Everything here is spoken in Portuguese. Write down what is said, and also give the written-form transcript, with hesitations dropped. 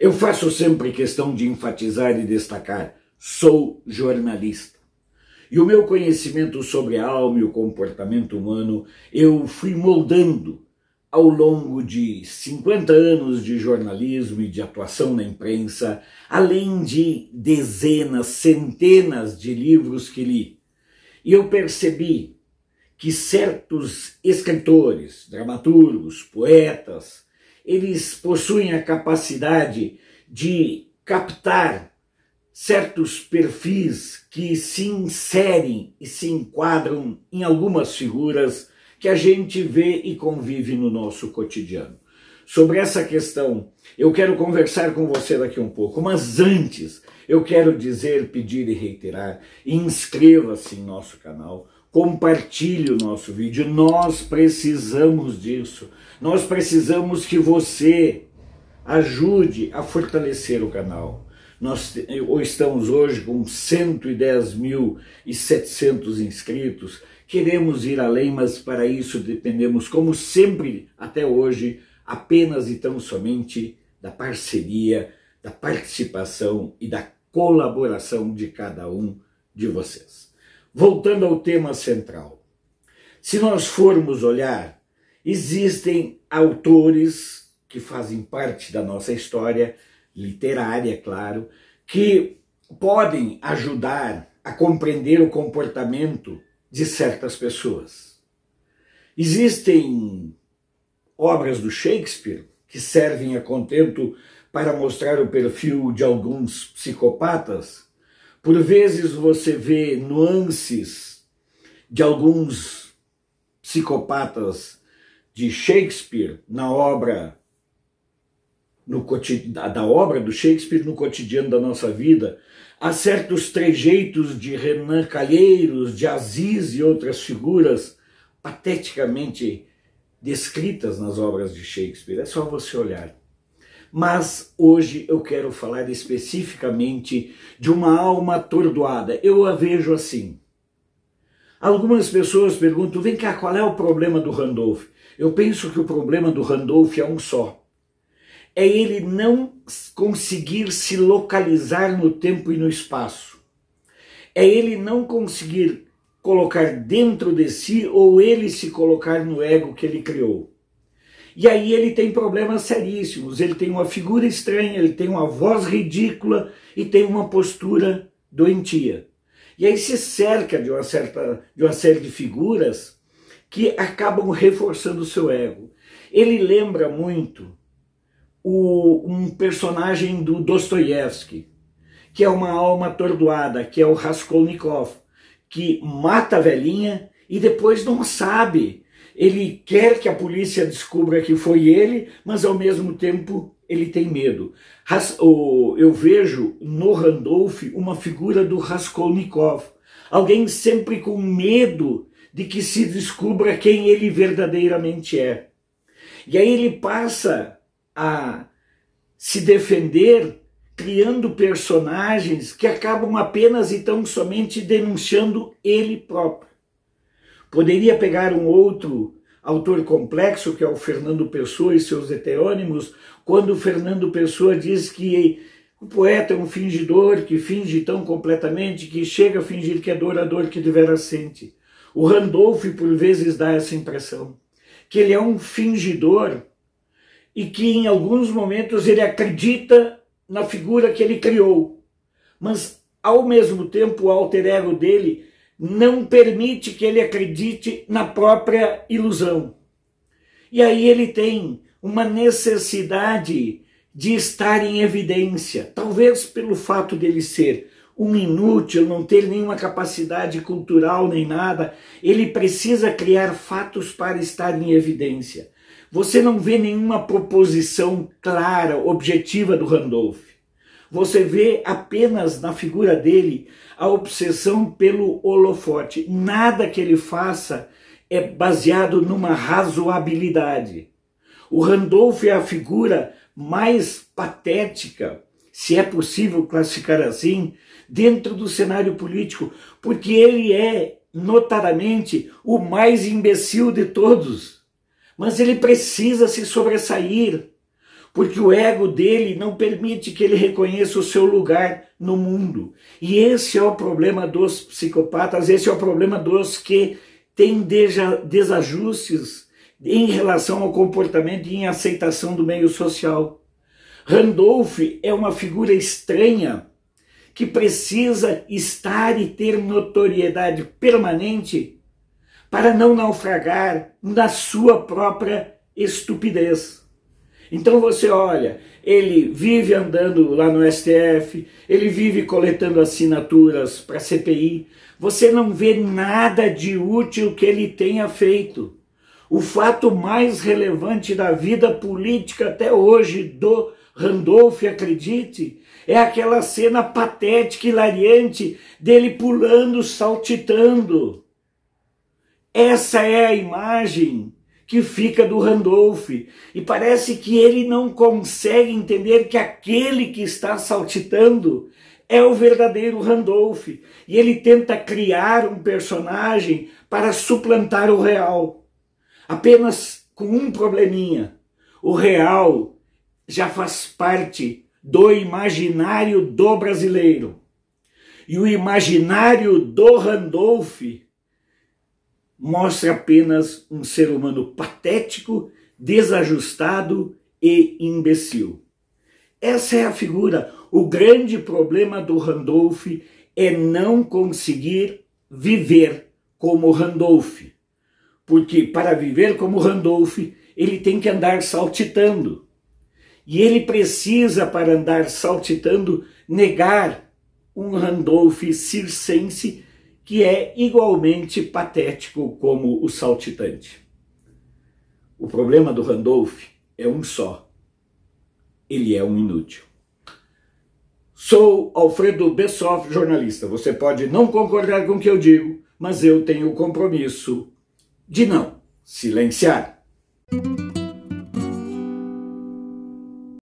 Eu faço sempre questão de enfatizar e destacar: sou jornalista. E o meu conhecimento sobre a alma e o comportamento humano eu fui moldando ao longo de 50 anos de jornalismo e de atuação na imprensa, além de dezenas, centenas de livros que li. E eu percebi que certos escritores, dramaturgos, poetas, eles possuem a capacidade de captar certos perfis que se inserem e se enquadram em algumas figuras que a gente vê e convive no nosso cotidiano. Sobre essa questão, eu quero conversar com você daqui um pouco, mas antes eu quero dizer, pedir e reiterar: inscreva-se em nosso canal, compartilhe o nosso vídeo. Nós precisamos disso, nós precisamos que você ajude a fortalecer o canal. Nós estamos hoje com 110.700 inscritos, queremos ir além, mas para isso dependemos, como sempre até hoje, apenas e tão somente da parceria, da participação e da colaboração de cada um de vocês. Voltando ao tema central, se nós formos olhar, existem autores que fazem parte da nossa história literária, claro, que podem ajudar a compreender o comportamento de certas pessoas. Existem obras do Shakespeare que servem a contento para mostrar o perfil de alguns psicopatas. Por vezes você vê nuances de alguns psicopatas de Shakespeare na obra da obra do Shakespeare no cotidiano da nossa vida. Há certos trejeitos de Renan Calheiros, de Aziz e outras figuras pateticamente descritas nas obras de Shakespeare. É só você olhar. Mas hoje eu quero falar especificamente de uma alma atordoada. Eu a vejo assim. Algumas pessoas perguntam: vem cá, qual é o problema do Randolph? Eu penso que o problema do Randolph é um só. É ele não conseguir se localizar no tempo e no espaço. É ele não conseguir colocar dentro de si ou ele se colocar no ego que ele criou. E aí ele tem problemas seríssimos, ele tem uma figura estranha, ele tem uma voz ridícula e tem uma postura doentia. E aí se cerca de uma série de figuras que acabam reforçando o seu ego. Ele lembra muito um personagem do Dostoiévski, que é uma alma atordoada, que é o Raskolnikov, que mata a velhinha e depois não sabe. Ele quer que a polícia descubra que foi ele, mas ao mesmo tempo ele tem medo. Eu vejo no Randolph uma figura do Raskolnikov, alguém sempre com medo de que se descubra quem ele verdadeiramente é. E aí ele passa a se defender criando personagens que acabam apenas e tão somente denunciando ele próprio. Poderia pegar um outro autor complexo, que é o Fernando Pessoa e seus heterônimos, quando o Fernando Pessoa diz que o poeta é um fingidor, que finge tão completamente, que chega a fingir que é dor a dor que devera sente. O Randolph, por vezes, dá essa impressão, que ele é um fingidor e que em alguns momentos ele acredita na figura que ele criou, mas ao mesmo tempo o alter ego dele não permite que ele acredite na própria ilusão. E aí ele tem uma necessidade de estar em evidência, talvez pelo fato dele ser um inútil, não ter nenhuma capacidade cultural nem nada, ele precisa criar fatos para estar em evidência. Você não vê nenhuma proposição clara, objetiva do Randolph. Você vê apenas na figura dele a obsessão pelo holofote. Nada que ele faça é baseado numa razoabilidade. O Randolph é a figura mais patética, se é possível classificar assim, dentro do cenário político, porque ele é notadamente o mais imbecil de todos. Mas ele precisa se sobressair. porque o ego dele não permite que ele reconheça o seu lugar no mundo. E esse é o problema dos psicopatas, esse é o problema dos que têm desajustes em relação ao comportamento e em aceitação do meio social. Randolph é uma figura estranha que precisa estar e ter notoriedade permanente para não naufragar na sua própria estupidez. Então você olha, ele vive andando lá no STF, ele vive coletando assinaturas para a CPI, você não vê nada de útil que ele tenha feito. O fato mais relevante da vida política até hoje do Randolph, acredite, é aquela cena patética e hilariante dele pulando, saltitando. Essa é a imagem que fica do Randolph. E parece que ele não consegue entender que aquele que está saltitando é o verdadeiro Randolph. E ele tenta criar um personagem para suplantar o real. Apenas com um probleminha. O real já faz parte do imaginário do brasileiro. E o imaginário do Randolph mostra apenas um ser humano patético, desajustado e imbecil. Essa é a figura. O grande problema do Randolph é não conseguir viver como Randolph. Porque para viver como Randolph, ele tem que andar saltitando. E ele precisa, para andar saltitando, negar um Randolph circense que é igualmente patético como o saltitante. O problema do Randolph é um só. Ele é um inútil. Sou Alfredo Bessoff, jornalista. Você pode não concordar com o que eu digo, mas eu tenho o compromisso de não silenciar.